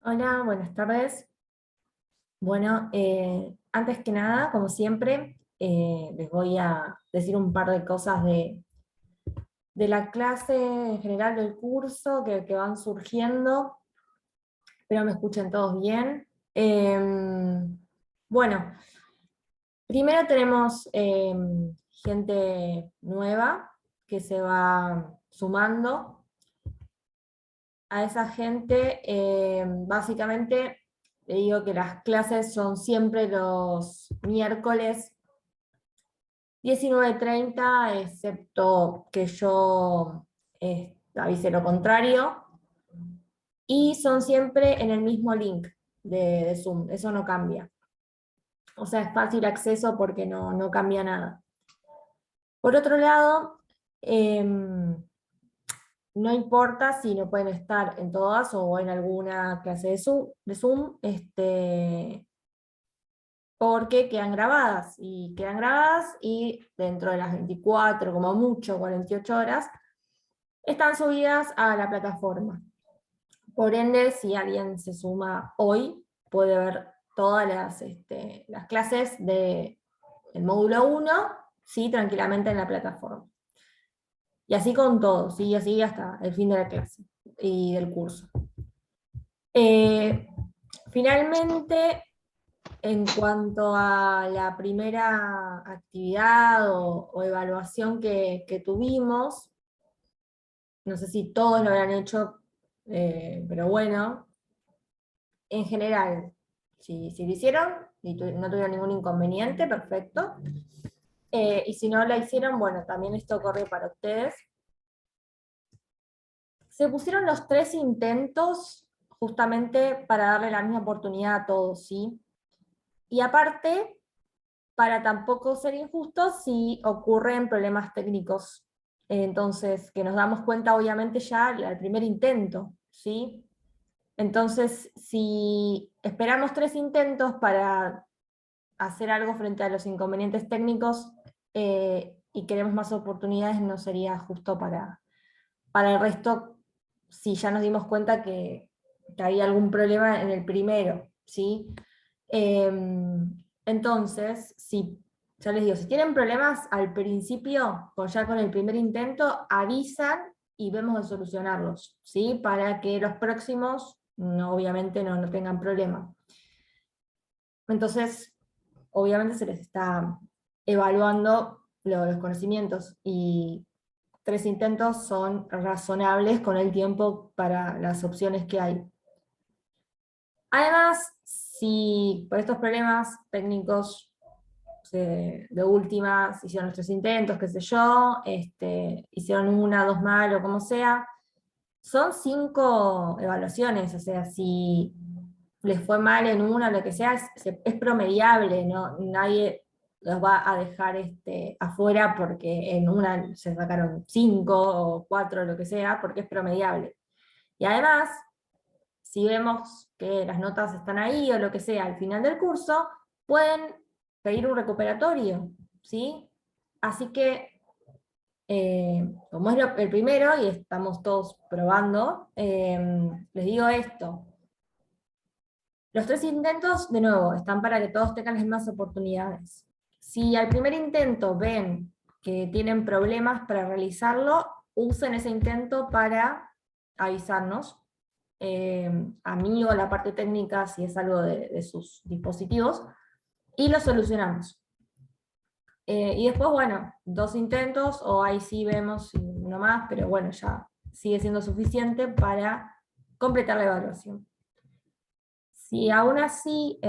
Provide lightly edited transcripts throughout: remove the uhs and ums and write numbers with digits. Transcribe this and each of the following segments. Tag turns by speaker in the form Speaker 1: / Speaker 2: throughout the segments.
Speaker 1: Hola, buenas tardes. Bueno, antes que nada, como siempre, les voy a decir un par de cosas de la clase en general del curso que van surgiendo. Espero me escuchen todos bien. Bueno, primero tenemos gente nueva que se va sumando. A esa gente, básicamente, le digo que las clases son siempre los miércoles 19:30, excepto que yo avise lo contrario, y son siempre en el mismo link de Zoom, eso no cambia. O sea, es fácil acceso porque no cambia nada. Por otro lado, no importa si no pueden estar en todas o en alguna clase de Zoom, porque quedan grabadas y dentro de las 24, como mucho, 48 horas, están subidas a la plataforma. Por ende, si alguien se suma hoy, puede ver todas las clases del módulo 1, ¿sí? Tranquilamente en la plataforma. Y así con todo, ¿sí? Así hasta el fin de la clase y del curso. Finalmente, en cuanto a la primera actividad o evaluación que tuvimos, no sé si todos lo habrán hecho, pero bueno, en general, si lo hicieron y no tuvieron ningún inconveniente, perfecto. Y si no la hicieron, bueno, también esto corre para ustedes. Se pusieron los 3 intentos justamente para darle la misma oportunidad a todos, ¿sí? Y aparte, para tampoco ser injustos si ocurren problemas técnicos. Entonces, que nos damos cuenta obviamente ya al primer intento, ¿sí? Entonces, si esperamos 3 intentos para hacer algo frente a los inconvenientes técnicos y queremos más oportunidades, no sería justo para el resto si ya nos dimos cuenta que había algún problema en el primero, ¿sí? Entonces, si, ya les digo, si tienen problemas al principio, ya con el primer intento, avisan y vemos de solucionarlos, ¿sí? Para que los próximos, obviamente, no tengan problema. Entonces, obviamente se les está evaluando los conocimientos y 3 intentos son razonables con el tiempo para las opciones que hay. Además, si por estos problemas técnicos de últimas hicieron los 3 intentos, qué sé yo, hicieron 1, 2 mal o como sea, son 5 evaluaciones, o sea, si les fue mal en una, lo que sea, es promediable, ¿no? Nadie los va a dejar afuera porque en una se sacaron 5 o 4, lo que sea, porque es promediable. Y además, si vemos que las notas están ahí o lo que sea al final del curso, pueden pedir un recuperatorio, ¿sí? Así que, como es el primero y estamos todos probando, les digo esto. Los 3 intentos, de nuevo, están para que todos tengan las mismas oportunidades. Si al primer intento ven que tienen problemas para realizarlo, usen ese intento para avisarnos, a mí o a la parte técnica si es algo de sus dispositivos, y lo solucionamos. Y después, bueno, 2 intentos, o ahí sí vemos uno más, pero bueno, ya sigue siendo suficiente para completar la evaluación. Si aún así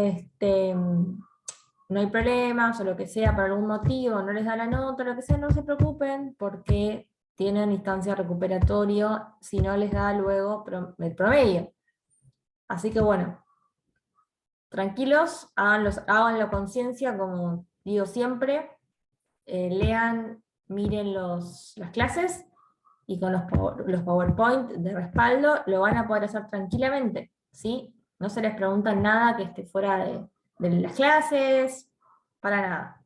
Speaker 1: no hay problemas o lo que sea, por algún motivo no les da la nota, lo que sea, no se preocupen porque tienen instancia recuperatorio si no les da luego el promedio. Así que bueno, tranquilos, háganlo conciencia, como digo siempre, lean, miren las clases y con los PowerPoint de respaldo lo van a poder hacer tranquilamente, ¿sí? No se les pregunta nada que esté fuera de las clases, para nada.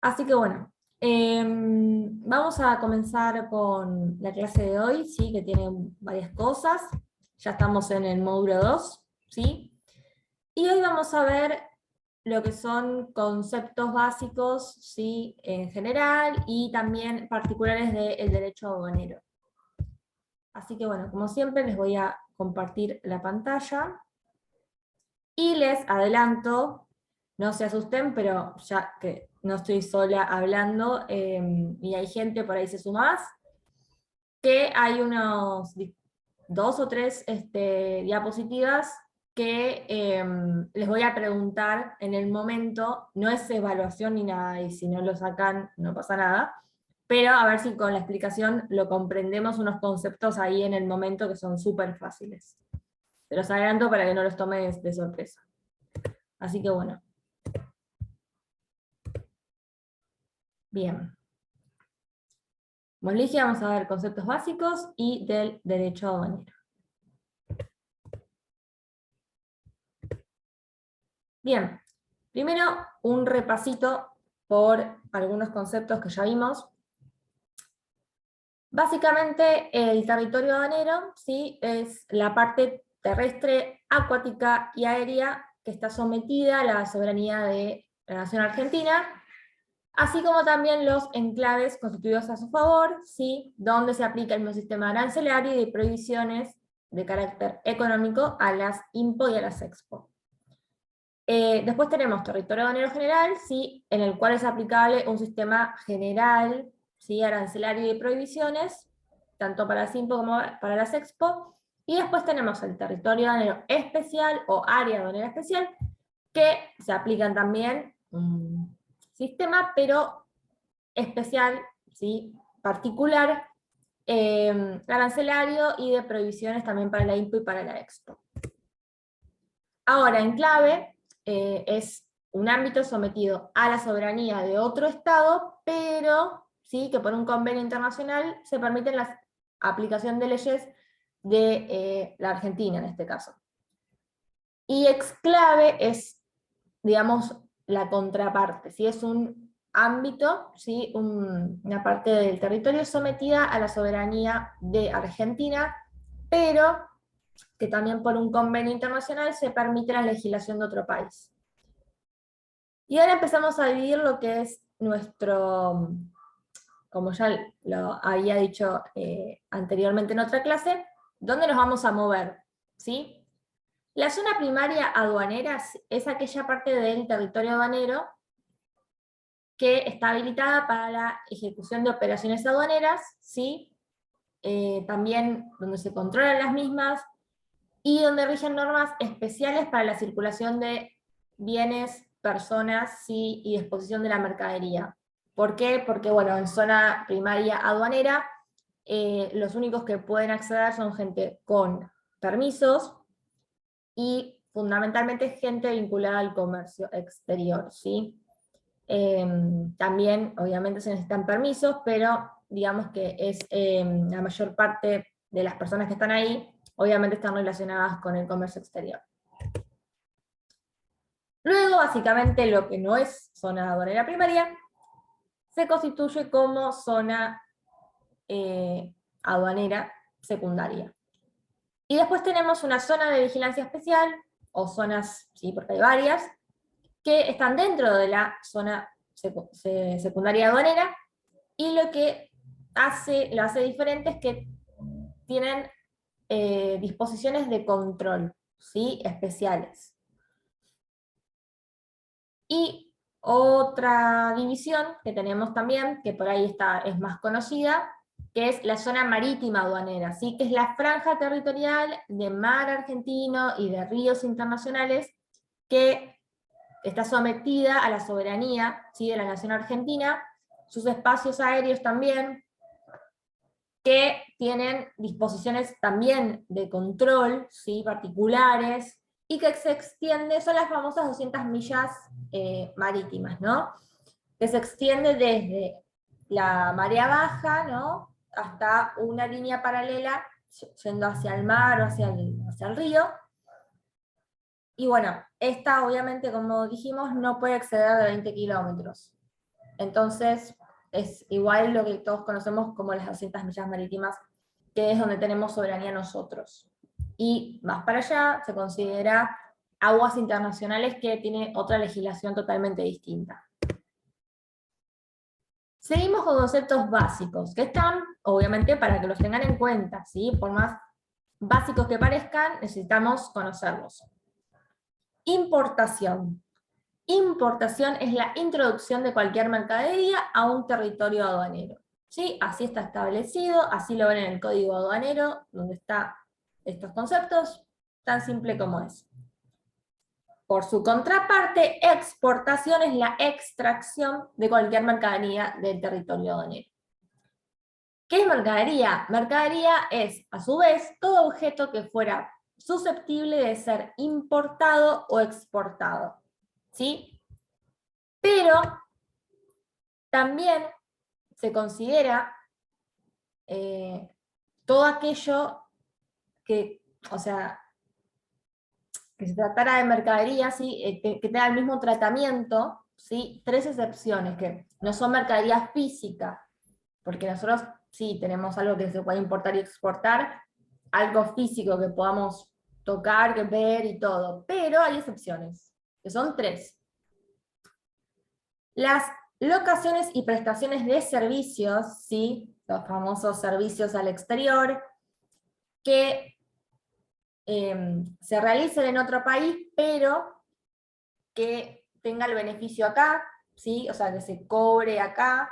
Speaker 1: Así que bueno, vamos a comenzar con la clase de hoy, ¿sí? Que tiene varias cosas. Ya estamos en el módulo 2, ¿sí? Y hoy vamos a ver lo que son conceptos básicos, ¿sí? En general, y también particulares del derecho aduanero. Así que bueno, como siempre les voy a compartir la pantalla. Y les adelanto, no se asusten, pero ya que no estoy sola hablando, y hay gente por ahí se suma más, que hay unos 2 o 3 diapositivas que les voy a preguntar en el momento, no es evaluación ni nada, y si no lo sacan no pasa nada, pero a ver si con la explicación lo comprendemos, unos conceptos ahí en el momento que son súper fáciles. Se los adelanto para que no los tomes de sorpresa. Así que bueno. Bien. Como les dije, vamos a ver conceptos básicos y del derecho aduanero. Bien, primero un repasito por algunos conceptos que ya vimos. Básicamente el territorio aduanero, ¿sí? Es la parte terrestre, acuática y aérea que está sometida a la soberanía de la nación argentina, así como también los enclaves constituidos a su favor, ¿sí? Donde se aplica el mismo sistema arancelario y de prohibiciones de carácter económico a las IMPO y a las EXPO. Después tenemos territorio aduanero general, ¿sí? En el cual es aplicable un sistema general, ¿sí? Arancelario y de prohibiciones, tanto para las IMPO como para las EXPO. Y después tenemos el territorio aduanero especial o área aduanera especial, que se aplican también un sistema, pero especial, ¿sí? Particular, arancelario y de prohibiciones también para la IMPO y para la EXPO. Ahora, enclave es un ámbito sometido a la soberanía de otro Estado, pero sí que por un convenio internacional se permite la aplicación de leyes de la Argentina en este caso. Y exclave es, digamos, la contraparte, ¿sí? Es un ámbito, ¿sí? Una parte del territorio sometida a la soberanía de Argentina, pero que también por un convenio internacional se permite la legislación de otro país. Y ahora empezamos a dividir lo que es nuestro, como ya lo había dicho anteriormente en otra clase, dónde nos vamos a mover, ¿sí? La zona primaria aduanera es aquella parte del territorio aduanero que está habilitada para la ejecución de operaciones aduaneras, ¿sí? También donde se controlan las mismas, y donde rigen normas especiales para la circulación de bienes, personas, ¿sí? Y disposición de la mercadería. ¿Por qué? Porque, bueno, en zona primaria aduanera, los únicos que pueden acceder son gente con permisos y fundamentalmente gente vinculada al comercio exterior, ¿sí? También, obviamente, se necesitan permisos, pero digamos que es la mayor parte de las personas que están ahí, obviamente están relacionadas con el comercio exterior. Luego, básicamente, lo que no es zona aduanera primaria, se constituye como zona aduanera secundaria. Y después tenemos una zona de vigilancia especial, o zonas, sí, porque hay varias, que están dentro de la zona secundaria aduanera, y lo que lo hace diferente es que tienen disposiciones de control, ¿sí? Especiales. Y otra división que tenemos también, que por ahí es más conocida, que es la zona marítima aduanera, ¿sí? Que es la franja territorial de mar argentino y de ríos internacionales que está sometida a la soberanía, ¿sí? De la nación argentina, sus espacios aéreos también, que tienen disposiciones también de control, ¿sí? Particulares, y que se extiende, son las famosas 200 millas marítimas, ¿no? Que se extiende desde la marea baja, ¿no? Hasta una línea paralela yendo hacia el mar o hacia el río. Y bueno, esta obviamente, como dijimos, no puede exceder de 20 kilómetros. Entonces, es igual lo que todos conocemos como las 200 millas marítimas, que es donde tenemos soberanía nosotros. y más para allá se considera aguas internacionales, que tiene otra legislación totalmente distinta. Seguimos con conceptos básicos, que están, obviamente, para que los tengan en cuenta, ¿sí? Por más básicos que parezcan, necesitamos conocerlos. Importación. Importación es la introducción de cualquier mercadería a un territorio aduanero. ¿Sí? Así está establecido, así lo ven en el código aduanero, donde están estos conceptos, tan simple como es. Por su contraparte, exportación es la extracción de cualquier mercadería del territorio aduanero. ¿Qué es mercadería? Mercadería es, a su vez, todo objeto que fuera susceptible de ser importado o exportado. ¿Sí? Pero también se considera todo aquello que, o sea, que se tratara de mercadería, ¿sí? Que tenga el mismo tratamiento, ¿sí? Tres excepciones, que no son mercadería física, porque nosotros sí tenemos algo que se puede importar y exportar, algo físico que podamos tocar, ver y todo, pero hay excepciones, que son tres. Las locaciones y prestaciones de servicios, ¿sí? Los famosos servicios al exterior, que se realicen en otro país, pero que tenga el beneficio acá, ¿sí? O sea, que se cobre acá.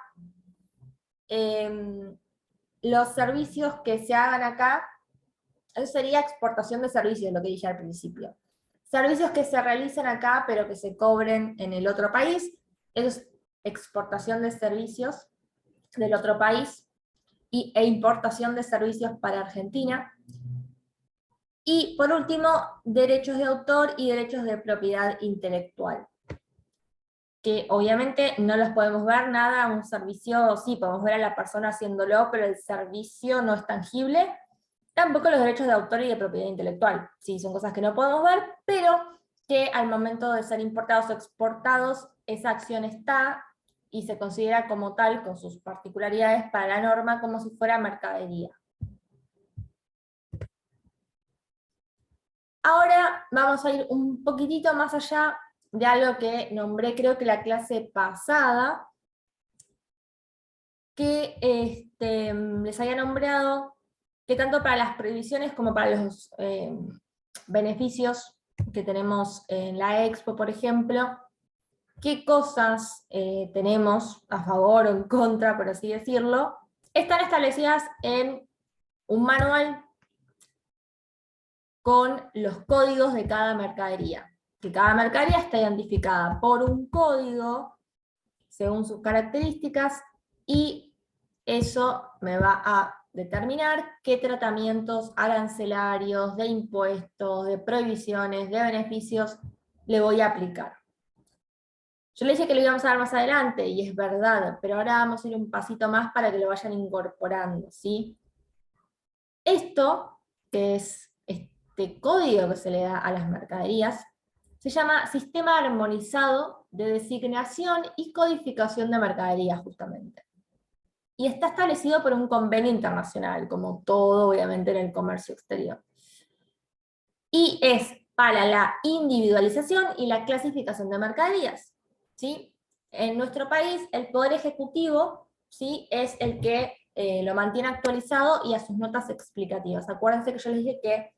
Speaker 1: Los servicios que se hagan acá, eso sería exportación de servicios, lo que dije al principio. Servicios que se realicen acá, pero que se cobren en el otro país, eso es exportación de servicios del otro país, e importación de servicios para Argentina. Y por último, derechos de autor y derechos de propiedad intelectual, que obviamente no los podemos ver nada, un servicio, sí, podemos ver a la persona haciéndolo, pero el servicio no es tangible. Tampoco los derechos de autor y de propiedad intelectual, sí, son cosas que no podemos ver, pero que al momento de ser importados o exportados, esa acción está y se considera como tal, con sus particularidades para la norma, como si fuera mercadería. Ahora vamos a ir un poquitito más allá de algo que nombré, creo que la clase pasada, que les había nombrado que tanto para las prohibiciones como para los beneficios que tenemos en la Expo, por ejemplo, qué cosas tenemos a favor o en contra, por así decirlo, están establecidas en un manual con los códigos de cada mercadería. Que cada mercadería está identificada por un código según sus características, y eso me va a determinar qué tratamientos arancelarios, de impuestos, de prohibiciones, de beneficios le voy a aplicar. Yo le dije que lo íbamos a dar más adelante, y es verdad, pero ahora vamos a ir un pasito más para que lo vayan incorporando, ¿sí? Esto, que es este código que se le da a las mercaderías, se llama Sistema Armonizado de Designación y Codificación de Mercaderías, justamente. Y está establecido por un convenio internacional, como todo, obviamente, en el comercio exterior. Y es para la individualización y la clasificación de mercaderías, ¿sí? En nuestro país, el Poder Ejecutivo, ¿sí?, es el que lo mantiene actualizado y a sus notas explicativas. Acuérdense que yo les dije que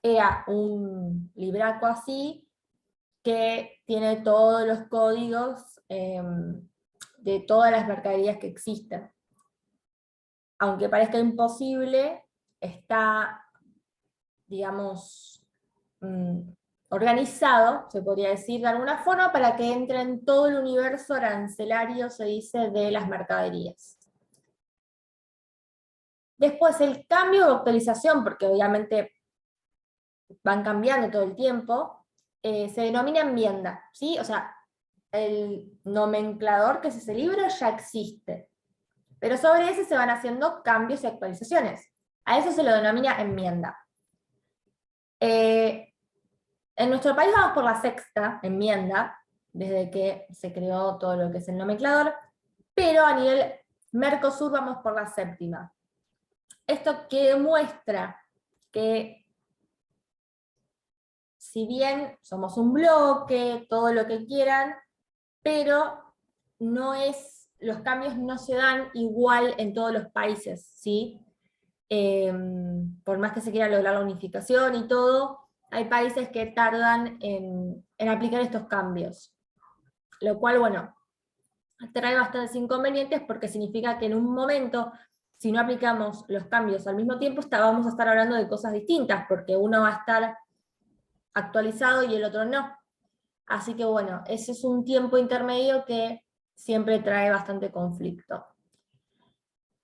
Speaker 1: era un libraco así, que tiene todos los códigos de todas las mercaderías que existen. Aunque parezca imposible, está, digamos, organizado, se podría decir de alguna forma, para que entre en todo el universo arancelario, se dice, de las mercaderías. Después, el cambio de actualización, porque obviamente van cambiando todo el tiempo, se denomina enmienda, ¿sí? O sea, el nomenclador, que es ese libro, ya existe, pero sobre ese se van haciendo cambios y actualizaciones. A eso se lo denomina enmienda. En nuestro país vamos por la sexta enmienda, desde que se creó todo lo que es el nomenclador, pero a nivel Mercosur vamos por la séptima. Esto que demuestra que si bien somos un bloque, todo lo que quieran, pero los cambios no se dan igual en todos los países, ¿sí? Por más que se quiera lograr la unificación y todo, hay países que tardan en aplicar estos cambios, lo cual, bueno, trae bastantes inconvenientes porque significa que en un momento, si no aplicamos los cambios al mismo tiempo, vamos a estar hablando de cosas distintas, porque uno va a estar actualizado y el otro no. Así que bueno, ese es un tiempo intermedio que siempre trae bastante conflicto.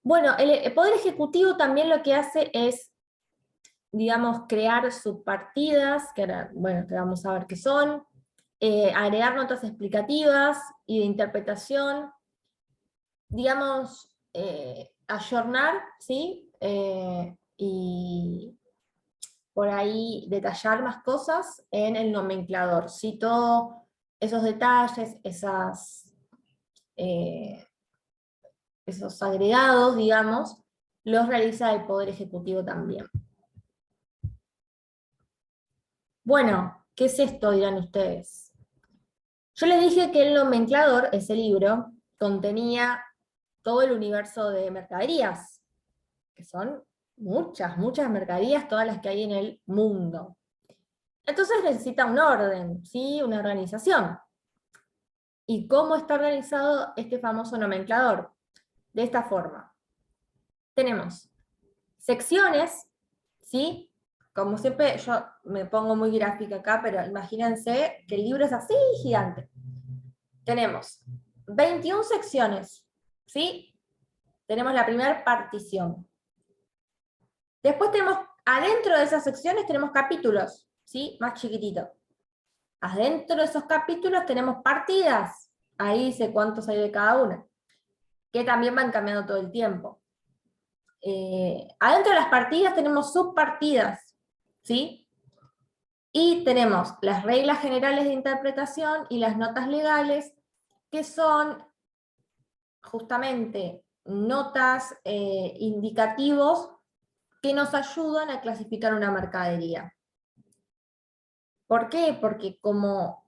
Speaker 1: Bueno, el Poder Ejecutivo también lo que hace es, digamos, crear subpartidas, que ahora, bueno, que vamos a ver qué son, agregar notas explicativas y de interpretación, digamos, ayornar, ¿sí? Y por ahí detallar más cosas en el nomenclador, ¿sí? Todos esos detalles, esos agregados, digamos, los realiza el Poder Ejecutivo también. Bueno, ¿qué es esto, dirán ustedes? Yo les dije que el nomenclador, ese libro, contenía todo el universo de mercaderías, que son muchas, muchas mercaderías, todas las que hay en el mundo. Entonces necesita un orden, ¿sí? Una organización. ¿Y cómo está organizado este famoso nomenclador? De esta forma. Tenemos secciones, ¿sí? Como siempre, yo me pongo muy gráfica acá, pero imagínense que el libro es así, gigante. Tenemos 21 secciones, ¿sí? Tenemos la primera partición. Después tenemos, adentro de esas secciones tenemos capítulos, ¿sí? Más chiquitito. Adentro de esos capítulos tenemos partidas. Ahí dice cuántos hay de cada una, que también van cambiando todo el tiempo. Adentro de las partidas tenemos subpartidas, ¿sí? Y tenemos las reglas generales de interpretación y las notas legales, que son justamente notas indicativos que nos ayudan a clasificar una mercadería. ¿Por qué? Porque como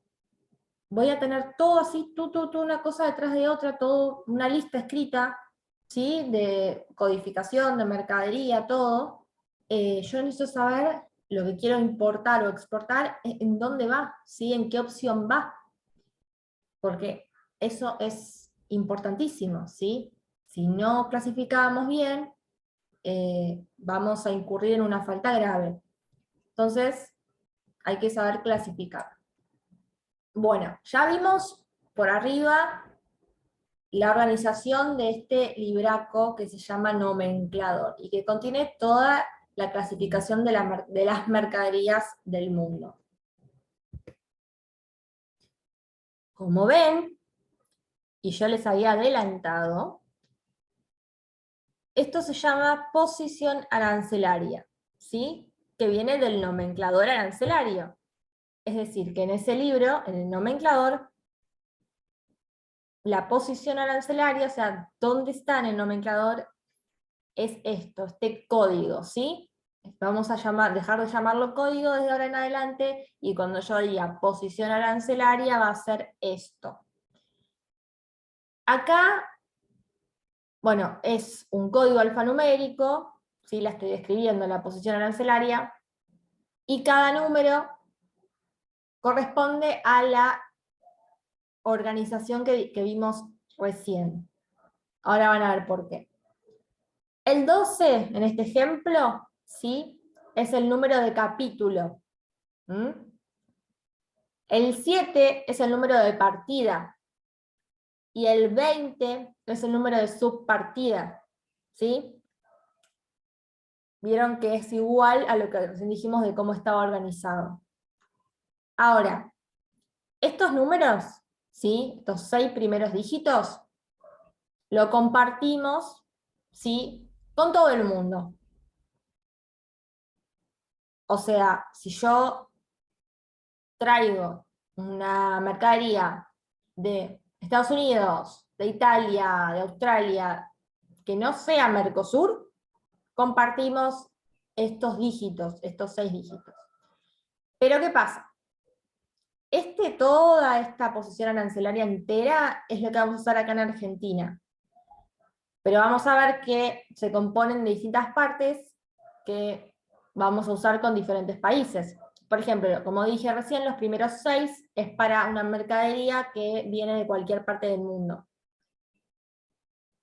Speaker 1: voy a tener todo así, una cosa detrás de otra, todo, una lista escrita, ¿sí? De codificación, de mercadería, todo, yo necesito saber lo que quiero importar o exportar, en dónde va, ¿sí? En qué opción va, porque eso es importantísimo, ¿sí? Si no clasificamos bien, vamos a incurrir en una falta grave. Entonces, hay que saber clasificar. Bueno, ya vimos por arriba la organización de este libraco que se llama nomenclador y que contiene toda la clasificación de las mercaderías del mundo. Como ven, y yo les había adelantado, esto se llama posición arancelaria, ¿sí? Que viene del nomenclador arancelario. Es decir, que en ese libro, en el nomenclador, la posición arancelaria, o sea, dónde está en el nomenclador, es esto, este código, ¿sí? Vamos a dejar de llamarlo código desde ahora en adelante, y cuando yo diga posición arancelaria va a ser esto. Acá, bueno, es un código alfanumérico, ¿sí? La estoy describiendo, la posición arancelaria, y cada número corresponde a la organización que vimos recién. Ahora van a ver por qué. El 12, en este ejemplo, ¿sí? Es el número de capítulo. El 7 es el número de partida. Y el 20 es el número de subpartida. ¿Sí? Vieron que es igual a lo que dijimos de cómo estaba organizado. Ahora, estos números, ¿sí? Estos 6 primeros dígitos, lo compartimos, ¿sí? Con todo el mundo. O sea, si yo traigo una mercadería de Estados Unidos, de Italia, de Australia, que no sea Mercosur, compartimos estos dígitos, estos 6 dígitos. Pero ¿qué pasa? Toda esta posición arancelaria entera es lo que vamos a usar acá en Argentina. Pero vamos a ver que se componen de distintas partes que vamos a usar con diferentes países. Por ejemplo, como dije recién, los primeros 6 es para una mercadería que viene de cualquier parte del mundo.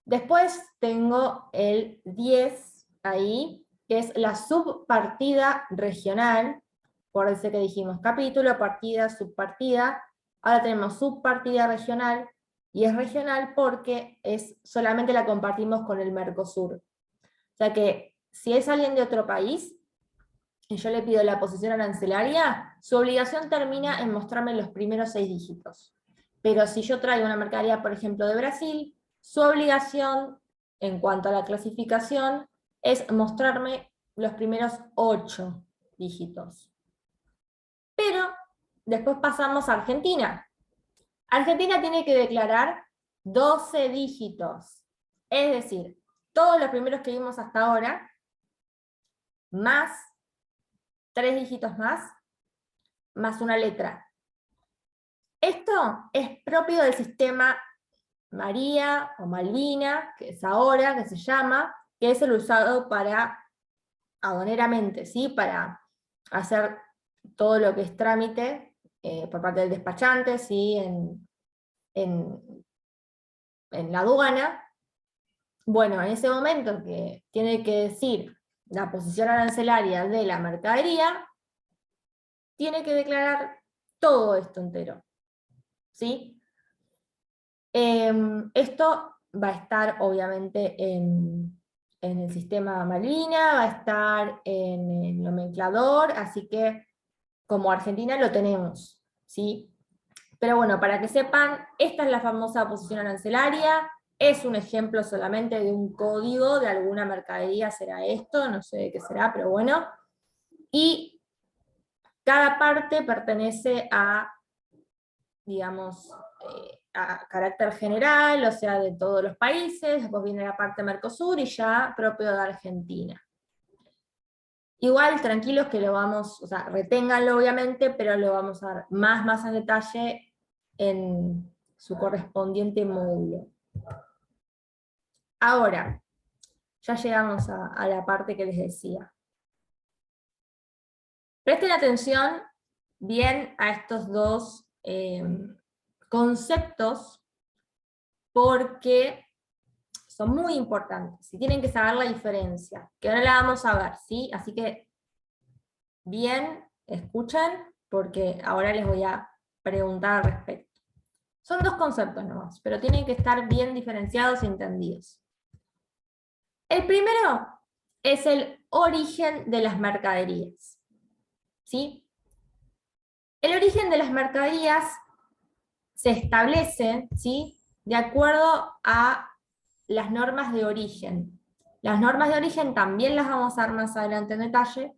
Speaker 1: Después tengo el 10 ahí, que es la subpartida regional. Acuérdense que dijimos capítulo, partida, subpartida. Ahora tenemos subpartida regional, y es regional porque solamente la compartimos con el Mercosur. O sea que si es alguien de otro país, y yo le pido la posición arancelaria, su obligación termina en mostrarme los primeros 6 dígitos. Pero si yo traigo una mercadería, por ejemplo, de Brasil, su obligación, en cuanto a la clasificación, es mostrarme los primeros 8 dígitos. Pero después pasamos a Argentina. Argentina tiene que declarar 12 dígitos. Es decir, todos los primeros que vimos hasta ahora, más 3 dígitos más una letra. Esto es propio del sistema María o Malvina, que es ahora, que se llama, que es el usado para aduaneramente, ¿sí? Para hacer todo lo que es trámite por parte del despachante, ¿sí? En la aduana. Bueno, en ese momento que tiene que decir la posición arancelaria de la mercadería, tiene que declarar todo esto entero, ¿sí? Esto va a estar obviamente en el sistema Malvina, va a estar en el nomenclador, así que como Argentina lo tenemos, ¿sí? Pero bueno, para que sepan, esta es la famosa posición arancelaria, es un ejemplo solamente de un código de alguna mercadería, será esto, no sé de qué será, pero bueno. Y cada parte pertenece a, digamos, a carácter general, o sea, de todos los países, después viene la parte Mercosur y ya propio de Argentina. Igual, tranquilos que lo vamos, o sea, reténganlo obviamente, pero lo vamos a ver más en detalle en su correspondiente módulo. Ahora, ya llegamos a la parte que les decía. Presten atención bien a estos dos conceptos, porque son muy importantes, y tienen que saber la diferencia, que ahora la vamos a ver, ¿sí? Así que, bien, escuchen, porque ahora les voy a preguntar al respecto. Son dos conceptos nomás, pero tienen que estar bien diferenciados y entendidos. El primero es el origen de las mercaderías, ¿sí? El origen de las mercaderías se establece, ¿sí?, de acuerdo a las normas de origen. Las normas de origen también las vamos a ver más adelante en detalle.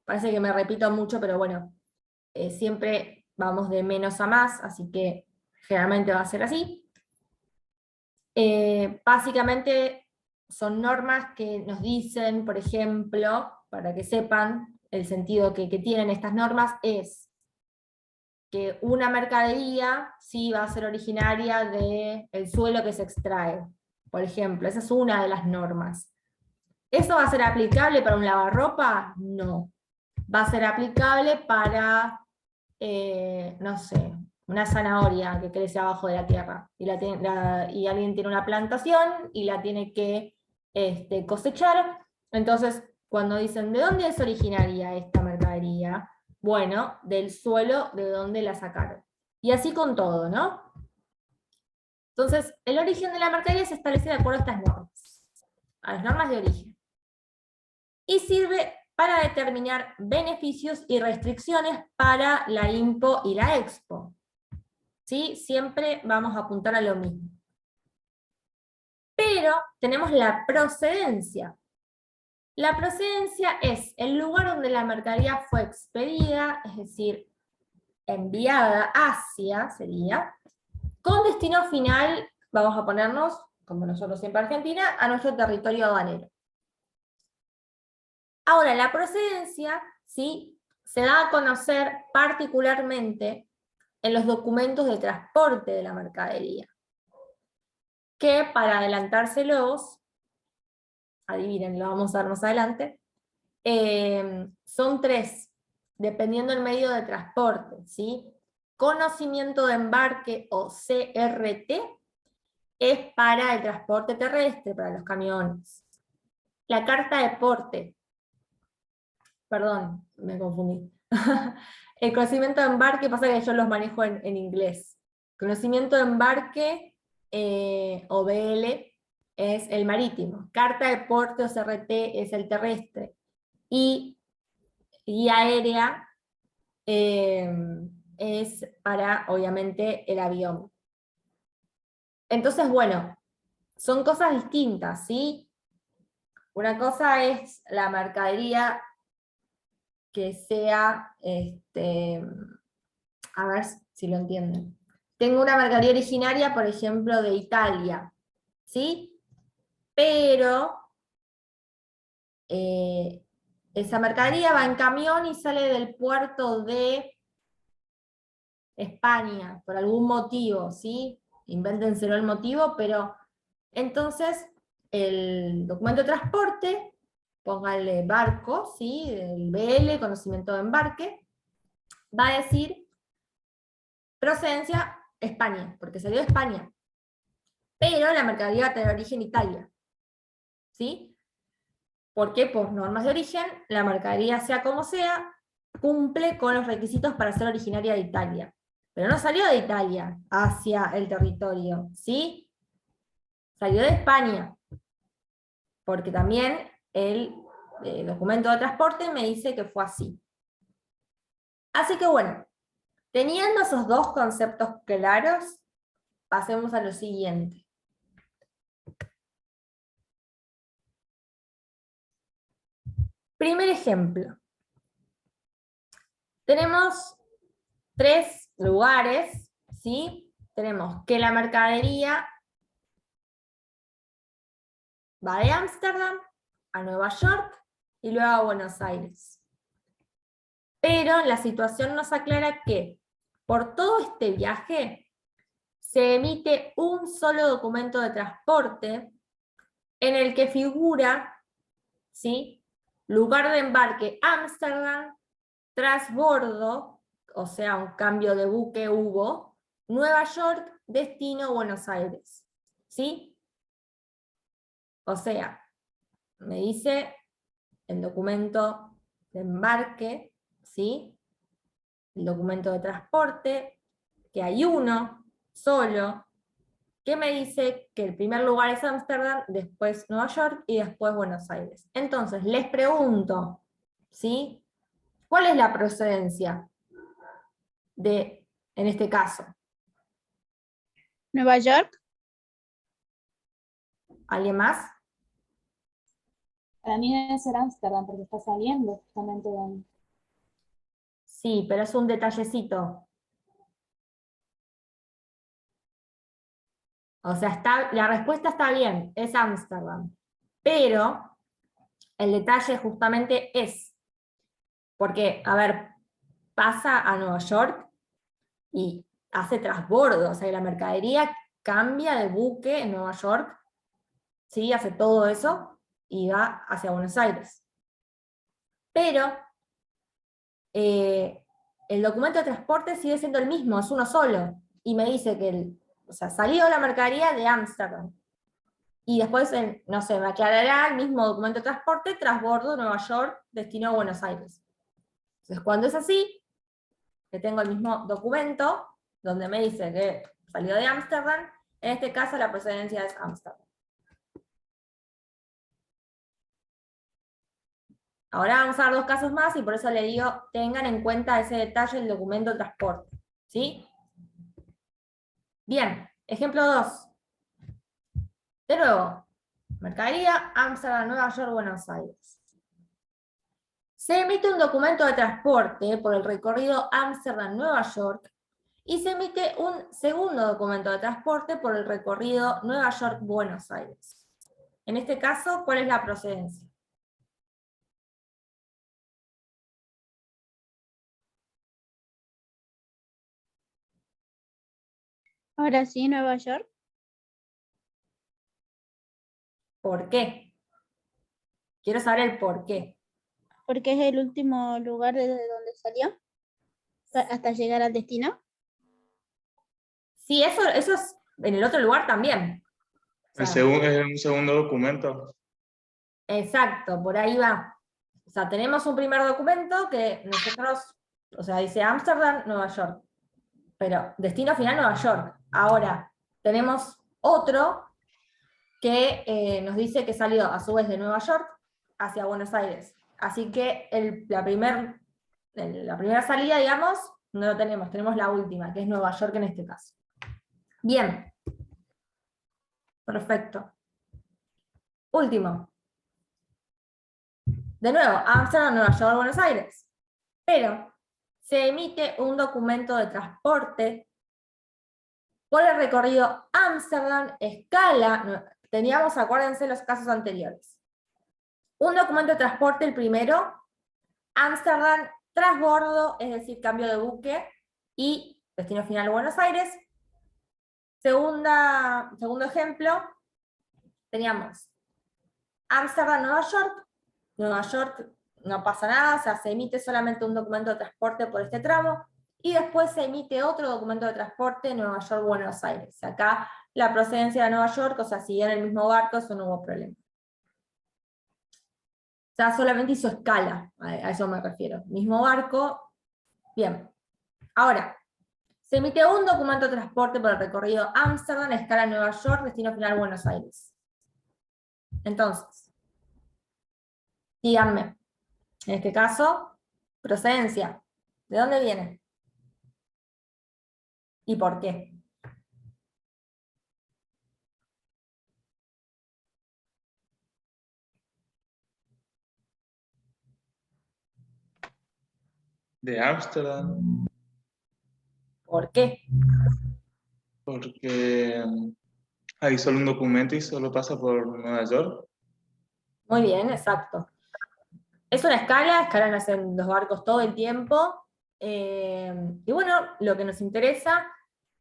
Speaker 1: Parece que me repito mucho, pero bueno, siempre vamos de menos a más, así que generalmente va a ser así. Básicamente son normas que nos dicen, por ejemplo, para que sepan el sentido que tienen estas normas, es que una mercadería sí va a ser originaria del suelo que se extrae. Por ejemplo, esa es una de las normas. ¿Eso va a ser aplicable para un lavarropa? No. Va a ser aplicable para, no sé, una zanahoria que crece abajo de la tierra, y alguien tiene una plantación y la tiene que cosechar. Entonces, cuando dicen, ¿de dónde es originaria esta mercadería? Bueno, del suelo de donde la sacaron. Y así con todo, ¿no? Entonces, el origen de la mercadería se establece de acuerdo a estas normas, a las normas de origen. Y sirve para determinar beneficios y restricciones para la IMPO y la EXPO. ¿Sí? Siempre vamos a apuntar a lo mismo. Pero tenemos la procedencia. La procedencia es el lugar donde la mercadería fue expedida, es decir, enviada hacia, sería, con destino final, vamos a ponernos, como nosotros siempre Argentina, a nuestro territorio aduanero. Ahora, la procedencia, ¿sí?, se da a conocer particularmente en los documentos de transporte de la mercadería, que para adelantárselos, adivinen, lo vamos a ver más adelante, son 3, dependiendo del medio de transporte, ¿sí? Conocimiento de embarque o CRT es para el transporte terrestre, para los camiones. La carta de porte, perdón, me confundí. El conocimiento de embarque, pasa que yo los manejo en inglés. Conocimiento de embarque o BL es el marítimo. Carta de porte o CRT es el terrestre. Y guía aérea es para, obviamente, el avión. Entonces, bueno, son cosas distintas, ¿sí? Una cosa es la mercadería que sea, a ver si lo entienden. Tengo una mercadería originaria, por ejemplo, de Italia, ¿sí? Pero esa mercadería va en camión y sale del puerto de España, por algún motivo, ¿sí? Invéntenselo el motivo, pero entonces el documento de transporte, pónganle barco, ¿sí? El BL, conocimiento de embarque, va a decir procedencia España, porque salió de España, pero la mercadería va a tener origen Italia, ¿sí? Porque por normas de origen, la mercadería, sea como sea, cumple con los requisitos para ser originaria de Italia. Pero no salió de Italia hacia el territorio, ¿sí? Salió de España, porque también el documento de transporte me dice que fue así. Así que bueno, teniendo esos 2 conceptos claros, pasemos a lo siguiente. Primer ejemplo. Tenemos 3 lugares, ¿sí? Tenemos que la mercadería va de Ámsterdam a Nueva York y luego a Buenos Aires. Pero la situación nos aclara que por todo este viaje se emite un solo documento de transporte en el que figura, ¿sí? Lugar de embarque Ámsterdam, transbordo, o sea, un cambio de buque hubo, Nueva York, destino Buenos Aires, ¿sí? O sea, me dice el documento de embarque, ¿sí? El documento de transporte, que hay uno solo, que me dice que el primer lugar es Ámsterdam, después Nueva York y después Buenos Aires. Entonces, les pregunto, ¿sí? ¿Cuál es la procedencia en este caso?
Speaker 2: Nueva York,
Speaker 1: ¿Alguien más?
Speaker 2: para mí debe ser Ámsterdam porque está saliendo justamente de ahí.
Speaker 1: Sí, pero es un detallecito. O sea, la respuesta está bien, es Ámsterdam. Pero el detalle justamente es, porque, a ver, pasa a Nueva York y hace transbordo, o sea, la mercadería cambia de buque en Nueva York, ¿sí? Hace todo eso y va hacia Buenos Aires. Pero el documento de transporte sigue siendo el mismo, es uno solo, y me dice que o sea, salió la mercadería de Ámsterdam. Y después, no sé, me aclarará el mismo documento de transporte, transbordo Nueva York, destino a Buenos Aires. Entonces, cuando es así, que tengo el mismo documento, donde me dice que salió de Ámsterdam, en este caso la procedencia es Ámsterdam. Ahora vamos a dar 2 casos más y por eso le digo, tengan en cuenta ese detalle del documento de transporte. ¿Sí? Bien, ejemplo 2. De nuevo, mercadería, Ámsterdam, Nueva York, Buenos Aires. Se emite un documento de transporte por el recorrido Ámsterdam-Nueva York y se emite un segundo documento de transporte por el recorrido Nueva York-Buenos Aires. En este caso, ¿cuál es la procedencia?
Speaker 3: Ahora sí, Nueva York,
Speaker 1: ¿Por qué? Quiero saber el por qué.
Speaker 3: porque es el último lugar desde donde salió hasta llegar al destino.
Speaker 1: Sí, eso es en el otro lugar también. O sea,
Speaker 4: Es un segundo documento.
Speaker 1: exacto, por ahí va. O sea, tenemos un primer documento que nosotros, o sea, dice Ámsterdam, Nueva York, pero destino final Nueva York. Ahora, tenemos otro que nos dice que salió a su vez de Nueva York hacia Buenos Aires. Así que la primera salida, digamos, no lo tenemos la última, que es Nueva York en este caso. Bien. Perfecto. Último. De nuevo, Ámsterdam, Nueva York, Buenos Aires. Pero se emite un documento de transporte por el recorrido Ámsterdam, escala. Teníamos, acuérdense, los casos anteriores. Un documento de transporte, el primero, Ámsterdam, transbordo, es decir, cambio de buque, y destino final Buenos Aires. Segundo ejemplo, teníamos Ámsterdam, Nueva York no pasa nada, o sea, se emite solamente un documento de transporte por este tramo, y después se emite otro documento de transporte Nueva York, Buenos Aires. Acá la procedencia de Nueva York, o sea, si en el mismo barco, eso no hubo problema. O sea, solamente hizo escala, a eso me refiero. Mismo barco, bien. Ahora, se emite un documento de transporte por el recorrido Ámsterdam, escala Nueva York, destino final Buenos Aires. Entonces, díganme, en este caso, procedencia. ¿De dónde viene? ¿Y por qué?
Speaker 4: De Ámsterdam,
Speaker 1: ¿Por qué?
Speaker 4: porque hay solo un documento y solo pasa por Nueva York.
Speaker 1: Muy bien, exacto. Es una escalan hacen los barcos todo el tiempo. Y bueno, lo que nos interesa,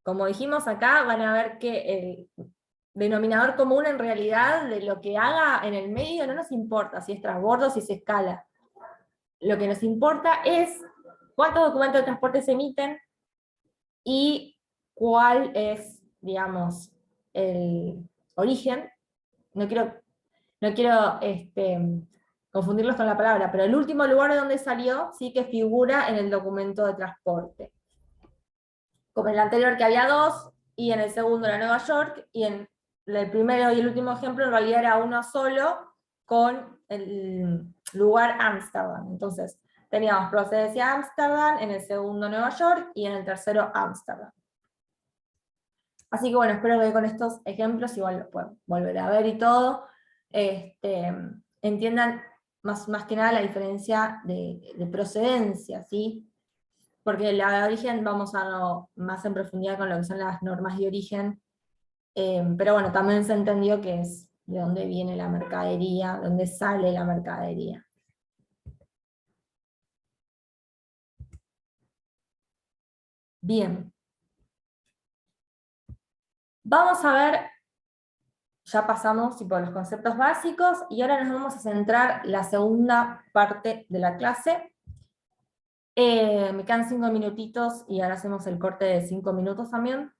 Speaker 1: como dijimos acá, van a ver que el denominador común en realidad de lo que haga en el medio no nos importa si es transbordo, si es escala. Lo que nos importa es cuántos documentos de transporte se emiten y cuál es, digamos, el origen. No quiero confundirlos con la palabra, pero el último lugar de donde salió sí que figura en el documento de transporte. Como en el anterior que había dos, y en el segundo era Nueva York, y en el primero y el último ejemplo en realidad era uno solo, con el lugar Ámsterdam. Entonces, teníamos procedencia Ámsterdam, en el segundo Nueva York, y en el tercero Ámsterdam. Así que bueno, espero que con estos ejemplos, igual lo pueden volver a ver y todo, entiendan más que nada la diferencia de procedencia, ¿sí? Porque la de origen vamos a verlo más en profundidad con lo que son las normas de origen, pero bueno, también se entendió que es de dónde viene la mercadería, de dónde sale la mercadería. Bien. Vamos a ver, ya pasamos por los conceptos básicos, y ahora nos vamos a centrar la segunda parte de la clase. Me quedan 5 minutitos y ahora hacemos el corte de 5 minutos también.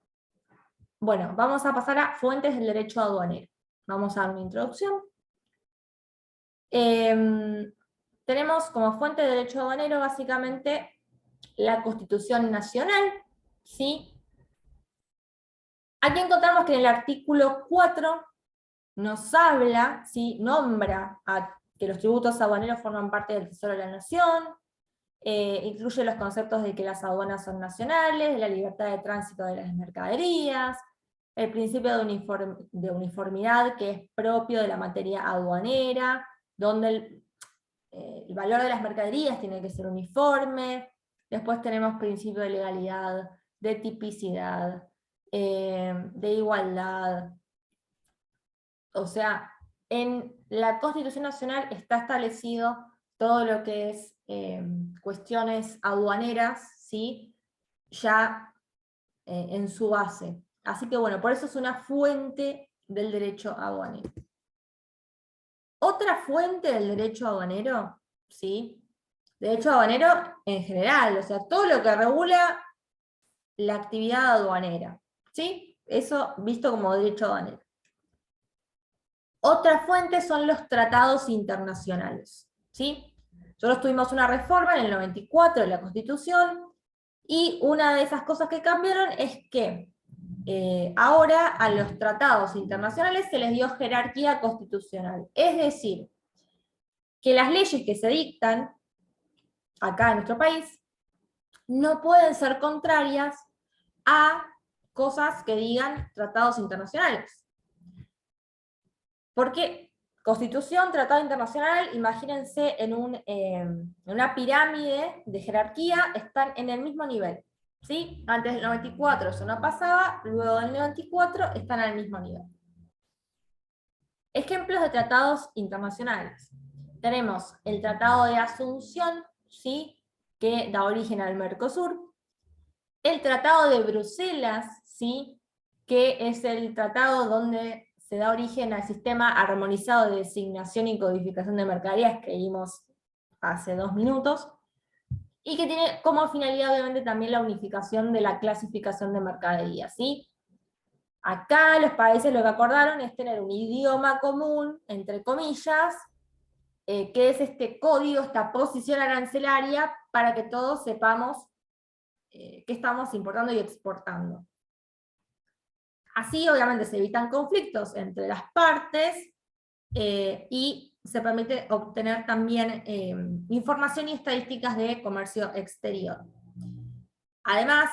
Speaker 1: Bueno, vamos a pasar a fuentes del derecho aduanero. Vamos a dar una introducción. Tenemos como fuente de derecho aduanero básicamente la Constitución Nacional, ¿sí? Aquí encontramos que en el artículo 4 nos habla, ¿sí? Nombra que los tributos aduaneros forman parte del Tesoro de la Nación, incluye los conceptos de que las aduanas son nacionales, de la libertad de tránsito de las mercaderías, el principio de uniformidad que es propio de la materia aduanera, donde el valor de las mercaderías tiene que ser uniforme. Después tenemos principio de legalidad, de tipicidad, de igualdad. O sea, en la Constitución Nacional está establecido todo lo que es cuestiones aduaneras, ¿sí? Ya en su base. Así que bueno, por eso es una fuente del derecho aduanero. Otra fuente del derecho aduanero, ¿sí? Derecho aduanero en general, o sea, todo lo que regula la actividad aduanera, ¿sí? Eso visto como derecho aduanero. Otra fuente son los tratados internacionales, ¿sí? Nosotros tuvimos una reforma en el 94 de la Constitución, y una de esas cosas que cambiaron es que ahora a los tratados internacionales se les dio jerarquía constitucional. Es decir, que las leyes que se dictan acá en nuestro país no pueden ser contrarias a cosas que digan tratados internacionales. Porque Constitución, tratado internacional, imagínense en una pirámide de jerarquía, están en el mismo nivel. ¿Sí? Antes del 94 eso no pasaba, luego del 94 están al mismo nivel. Ejemplos de tratados internacionales. Tenemos el Tratado de Asunción, ¿sí? Que da origen al Mercosur. El Tratado de Bruselas, ¿sí? Que es el tratado donde se da origen al sistema armonizado de designación y codificación de mercaderías que vimos hace 2 minutos, y que tiene como finalidad obviamente también la unificación de la clasificación de mercaderías, ¿sí? Acá los países lo que acordaron es tener un idioma común, entre comillas, que es este código, esta posición arancelaria, para que todos sepamos qué estamos importando y exportando. Así obviamente se evitan conflictos entre las partes, y se permite obtener también información y estadísticas de comercio exterior. Además,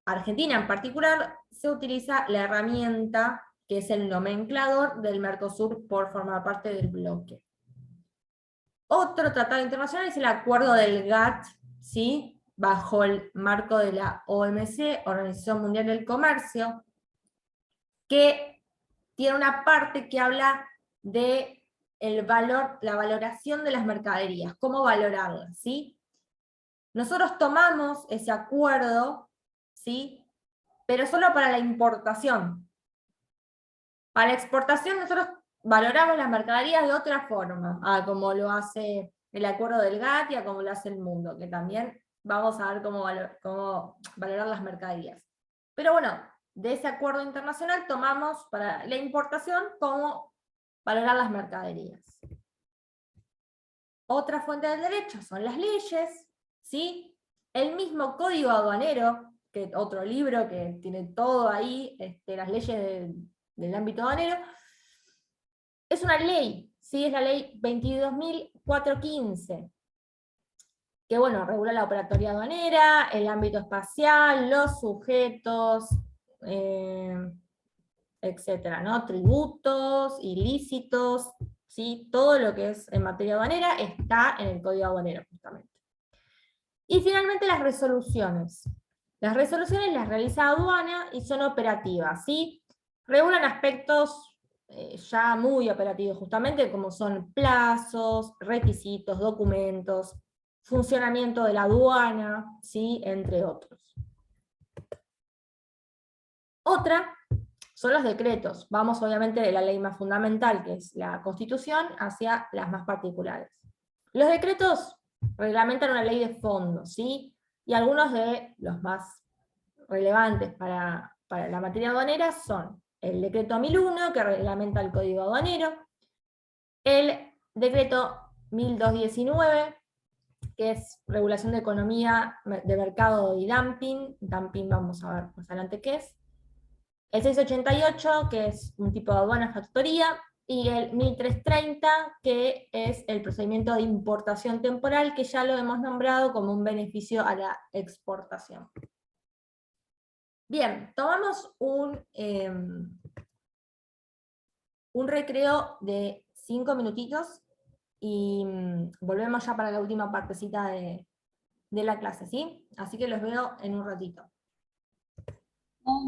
Speaker 1: Argentina en particular se utiliza la herramienta que es el nomenclador del Mercosur por formar parte del bloque. Otro tratado internacional es el acuerdo del GATT, ¿sí? Bajo el marco de la OMC, Organización Mundial del Comercio, que tiene una parte que habla de el valor, la valoración de las mercaderías, cómo valorarlas, ¿sí? Nosotros tomamos ese acuerdo, ¿sí? Pero solo para la importación. Para la exportación nosotros valoramos las mercaderías de otra forma, como lo hace el acuerdo del GATT y a como lo hace el mundo, que también vamos a ver cómo valorar las mercaderías. Pero bueno, de ese acuerdo internacional tomamos para la importación cómo valorar las mercaderías. Otra fuente del derecho son las leyes, ¿sí? El mismo Código Aduanero, que otro libro que tiene todo ahí, las leyes del ámbito aduanero, es una ley, ¿sí? Es la ley 22.415, que bueno, regula la operatoria aduanera, el ámbito espacial, los sujetos, etcétera, ¿no? Tributos, ilícitos, ¿sí? Todo lo que es en materia aduanera está en el Código Aduanero, justamente. Y finalmente las resoluciones. Las resoluciones las realiza aduana y son operativas, ¿sí? Regulan aspectos ya muy operativos, justamente, como son plazos, requisitos, documentos, funcionamiento de la aduana, ¿sí? Entre otros. Otra son los decretos. Vamos obviamente de la ley más fundamental, que es la Constitución, hacia las más particulares. Los decretos reglamentan una ley de fondo, ¿sí? Y algunos de los más relevantes para la materia aduanera son el decreto 1001, que reglamenta el Código Aduanero, el decreto 1219, que es regulación de economía, de mercado y dumping. Dumping vamos a ver más adelante qué es. El 688, que es un tipo de aduana factoría, y el 1330, que es el procedimiento de importación temporal, que ya lo hemos nombrado como un beneficio a la exportación. Bien, tomamos un recreo de 5 minutitos y volvemos ya para la última partecita de la clase, ¿sí? Así que los veo en un ratito.
Speaker 2: No,